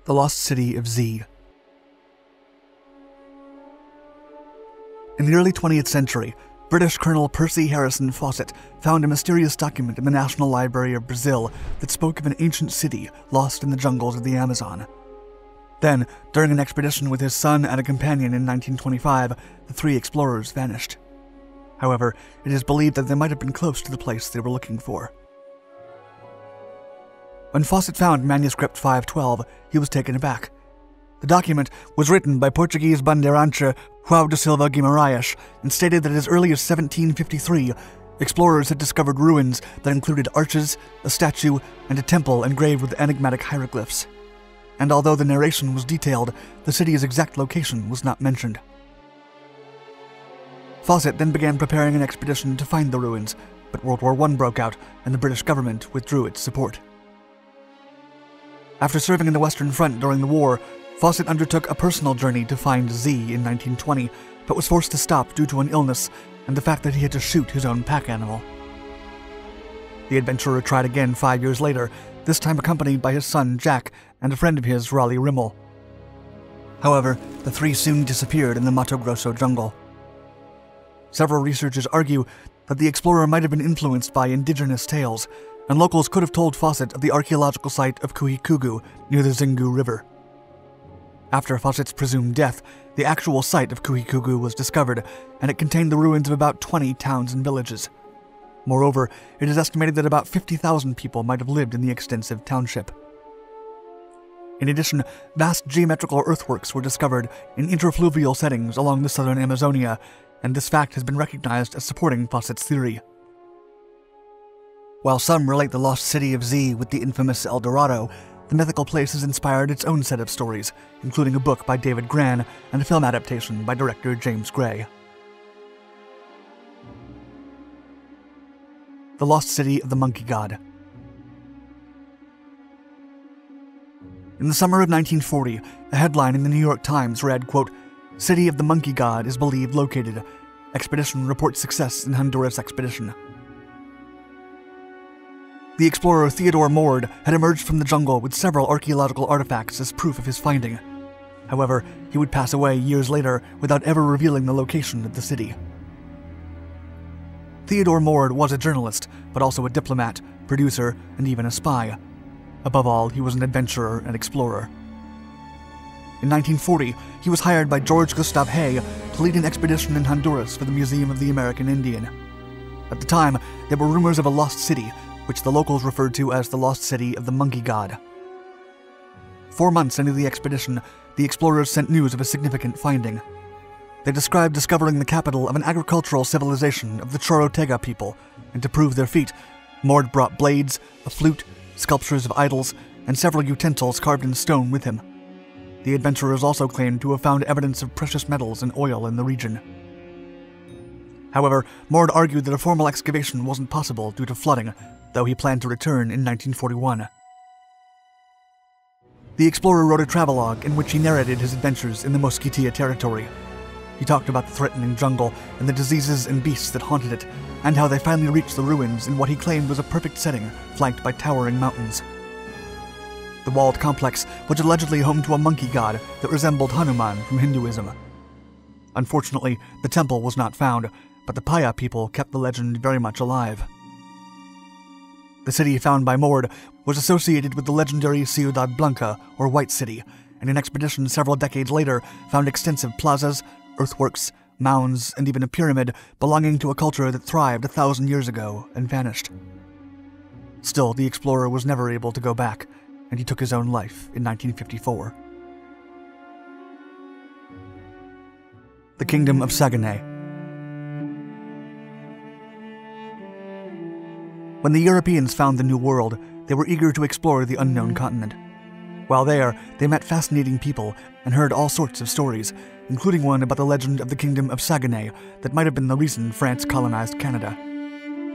The Lost City of Z. In the early 20th century, British Colonel Percy Harrison Fawcett found a mysterious document in the National Library of Brazil that spoke of an ancient city lost in the jungles of the Amazon. Then, during an expedition with his son and a companion in 1925, the three explorers vanished. However, it is believed that they might have been close to the place they were looking for. When Fawcett found Manuscript 512, he was taken aback. The document was written by Portuguese bandeirante João da Silva Guimarães and stated that as early as 1753, explorers had discovered ruins that included arches, a statue, and a temple engraved with enigmatic hieroglyphs. And although the narration was detailed, the city's exact location was not mentioned. Fawcett then began preparing an expedition to find the ruins, but World War I broke out and the British government withdrew its support. After serving in the Western Front during the war, Fawcett undertook a personal journey to find Z in 1920, but was forced to stop due to an illness and the fact that he had to shoot his own pack animal. The adventurer tried again 5 years later, this time accompanied by his son Jack and a friend of his, Raleigh Rimell. However, the three soon disappeared in the Mato Grosso jungle. Several researchers argue that the explorer might have been influenced by indigenous tales, and locals could have told Fawcett of the archaeological site of Cuicugu near the Xingu River. After Fawcett's presumed death, the actual site of Cuicugu was discovered, and it contained the ruins of about 20 towns and villages. Moreover, it is estimated that about 50,000 people might have lived in the extensive township. In addition, vast geometrical earthworks were discovered in interfluvial settings along the southern Amazonia, and this fact has been recognized as supporting Fawcett's theory. While some relate the lost city of Z with the infamous El Dorado, the mythical place has inspired its own set of stories, including a book by David Gran and a film adaptation by director James Gray. The Lost City of the Monkey God. In the summer of 1940, a headline in the New York Times read, quote, "City of the Monkey God is believed located. Expedition reports success in Honduras expedition." The explorer Theodore Mord had emerged from the jungle with several archaeological artifacts as proof of his finding. However, he would pass away years later without ever revealing the location of the city. Theodore Mord was a journalist, but also a diplomat, producer, and even a spy. Above all, he was an adventurer and explorer. In 1940, he was hired by George Gustav Hay to lead an expedition in Honduras for the Museum of the American Indian. At the time, there were rumors of a lost city, which the locals referred to as the Lost City of the Monkey God. 4 months into the expedition, the explorers sent news of a significant finding. They described discovering the capital of an agricultural civilization of the Chorotega people, and to prove their feat, Mord brought blades, a flute, sculptures of idols, and several utensils carved in stone with him. The adventurers also claimed to have found evidence of precious metals and oil in the region. However, Mord argued that a formal excavation wasn't possible due to flooding, though he planned to return in 1941. The explorer wrote a travelogue in which he narrated his adventures in the Mosquitia territory. He talked about the threatening jungle and the diseases and beasts that haunted it, and how they finally reached the ruins in what he claimed was a perfect setting, flanked by towering mountains. The walled complex was allegedly home to a monkey god that resembled Hanuman from Hinduism. Unfortunately, the temple was not found, but the Paya people kept the legend very much alive. The city found by Mord was associated with the legendary Ciudad Blanca, or White City, and an expedition several decades later found extensive plazas, earthworks, mounds, and even a pyramid belonging to a culture that thrived 1,000 years ago and vanished. Still, the explorer was never able to go back, and he took his own life in 1954. The Kingdom of SAGUENAY. When the Europeans found the New World, they were eager to explore the unknown continent. While there, they met fascinating people and heard all sorts of stories, including one about the legend of the Kingdom of SAGUENAY that might have been the reason France colonized Canada.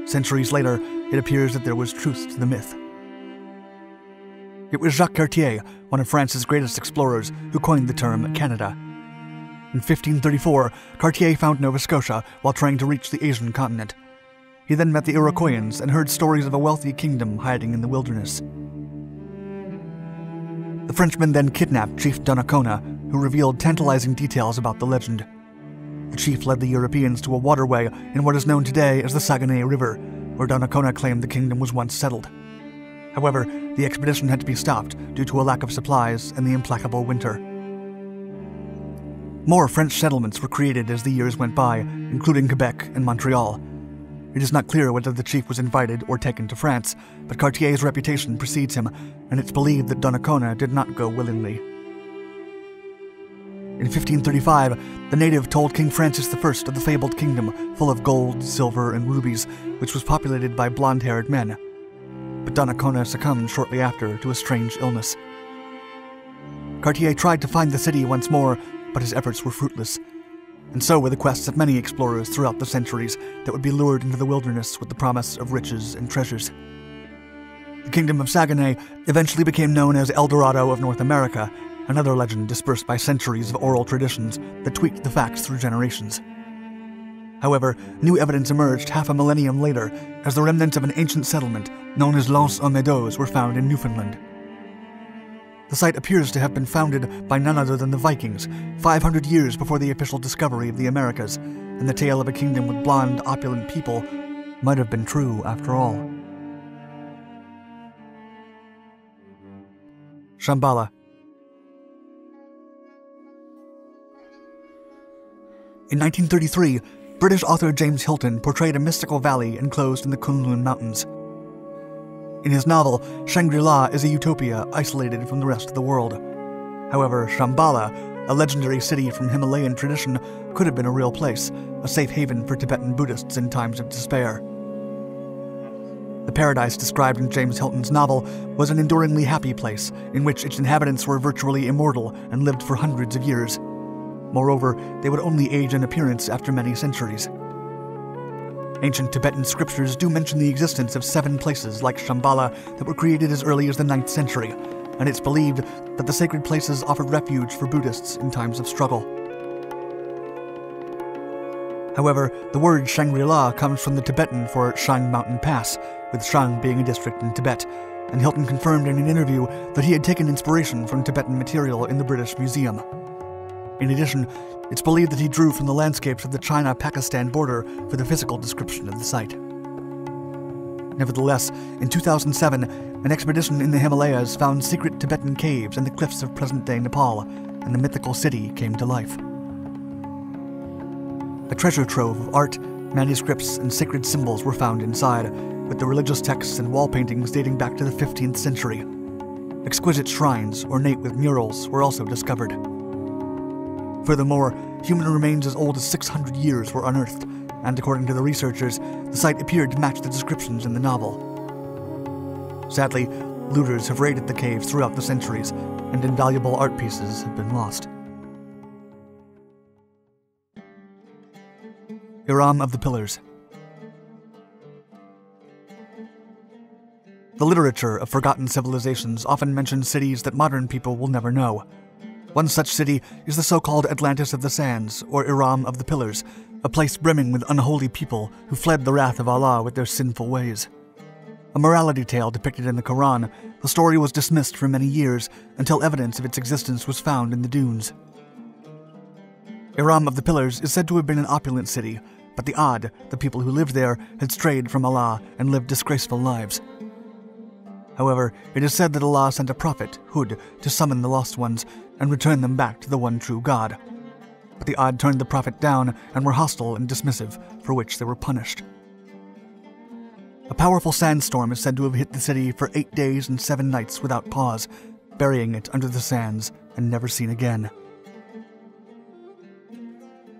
Centuries later, it appears that there was truth to the myth. It was Jacques Cartier, one of France's greatest explorers, who coined the term Canada. In 1534, Cartier found Nova Scotia while trying to reach the Asian continent. He then met the Iroquoians and heard stories of a wealthy kingdom hiding in the wilderness. The Frenchmen then kidnapped Chief Donnacona, who revealed tantalizing details about the legend. The chief led the Europeans to a waterway in what is known today as the Saguenay River, where Donnacona claimed the kingdom was once settled. However, the expedition had to be stopped due to a lack of supplies and the implacable winter. More French settlements were created as the years went by, including Quebec and Montreal. It is not clear whether the chief was invited or taken to France, but Cartier's reputation precedes him, and it's believed that Donnacona did not go willingly. In 1535, the native told King Francis I of the fabled kingdom full of gold, silver, and rubies, which was populated by blonde-haired men. But Donnacona succumbed shortly after to a strange illness. Cartier tried to find the city once more, but his efforts were fruitless. And so were the quests of many explorers throughout the centuries that would be lured into the wilderness with the promise of riches and treasures. The kingdom of Saguenay eventually became known as El Dorado of North America, another legend dispersed by centuries of oral traditions that tweaked the facts through generations. However, new evidence emerged half a millennium later as the remnants of an ancient settlement known as L'Anse aux Meadows were found in Newfoundland. The site appears to have been founded by none other than the Vikings, 500 years before the official discovery of the Americas, and the tale of a kingdom with blonde, opulent people might have been true after all. Shambhala. In 1933, British author James Hilton portrayed a mystical valley enclosed in the Kunlun Mountains. In his novel, Shangri-La is a utopia isolated from the rest of the world. However, Shambhala, a legendary city from Himalayan tradition, could have been a real place, a safe haven for Tibetan Buddhists in times of despair. The paradise described in James Hilton's novel was an enduringly happy place in which its inhabitants were virtually immortal and lived for hundreds of years. Moreover, they would only age in appearance after many centuries. Ancient Tibetan scriptures do mention the existence of 7 places like Shambhala that were created as early as the 9th century, and it's believed that the sacred places offered refuge for Buddhists in times of struggle. However, the word Shangri-La comes from the Tibetan for Shang Mountain Pass, with Shang being a district in Tibet, and Hilton confirmed in an interview that he had taken inspiration from Tibetan material in the British Museum. In addition, it's believed that he drew from the landscapes of the China-Pakistan border for the physical description of the site. Nevertheless, in 2007, an expedition in the Himalayas found secret Tibetan caves in the cliffs of present-day Nepal, and the mythical city came to life. A treasure trove of art, manuscripts, and sacred symbols were found inside, with the religious texts and wall paintings dating back to the 15th century. Exquisite shrines, ornate with murals, were also discovered. Furthermore, human remains as old as 600 years were unearthed, and according to the researchers, the site appeared to match the descriptions in the novel. Sadly, looters have raided the caves throughout the centuries, and invaluable art pieces have been lost. Hiram of the Pillars. The literature of forgotten civilizations often mentions cities that modern people will never know. One such city is the so-called Atlantis of the Sands, or Hiram of the Pillars, a place brimming with unholy people who fled the wrath of Allah with their sinful ways. A morality tale depicted in the Quran, the story was dismissed for many years until evidence of its existence was found in the dunes. Hiram of the Pillars is said to have been an opulent city, but the Ad, the people who lived there, had strayed from Allah and lived disgraceful lives. However, it is said that Allah sent a prophet, Hud, to summon the lost ones and return them back to the one true God. But the Ad turned the prophet down and were hostile and dismissive, for which they were punished. A powerful sandstorm is said to have hit the city for 8 days and 7 nights without pause, burying it under the sands and never seen again.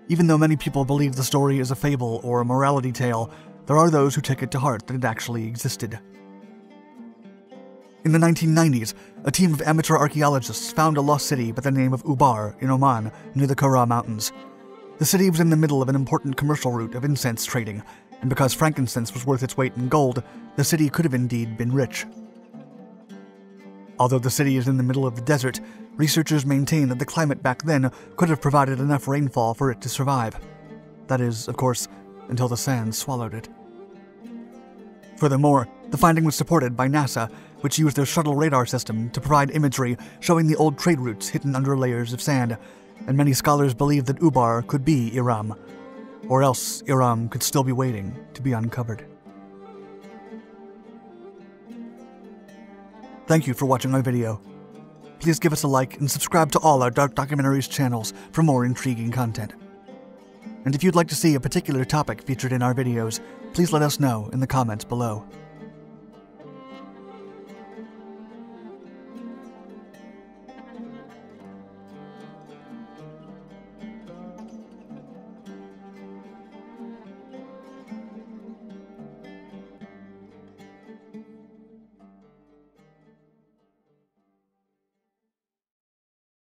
Even though many people believe the story is a fable or a morality tale, there are those who take it to heart that it actually existed. In the 1990s, a team of amateur archaeologists found a lost city by the name of Ubar in Oman, near the Kara Mountains. The city was in the middle of an important commercial route of incense trading, and because frankincense was worth its weight in gold, the city could have indeed been rich. Although the city is in the middle of the desert, researchers maintain that the climate back then could have provided enough rainfall for it to survive. That is, of course, until the sands swallowed it. Furthermore, The finding was supported by NASA, which used their shuttle radar system to provide imagery showing the old trade routes hidden under layers of sand, and many scholars believe that Ubar could be Iram, or else Iram could still be waiting to be uncovered. Thank you for watching our video. Please give us a like and subscribe to all our Dark Documentaries channels for more intriguing content. And if you'd like to see a particular topic featured in our videos, please let us know in the comments below.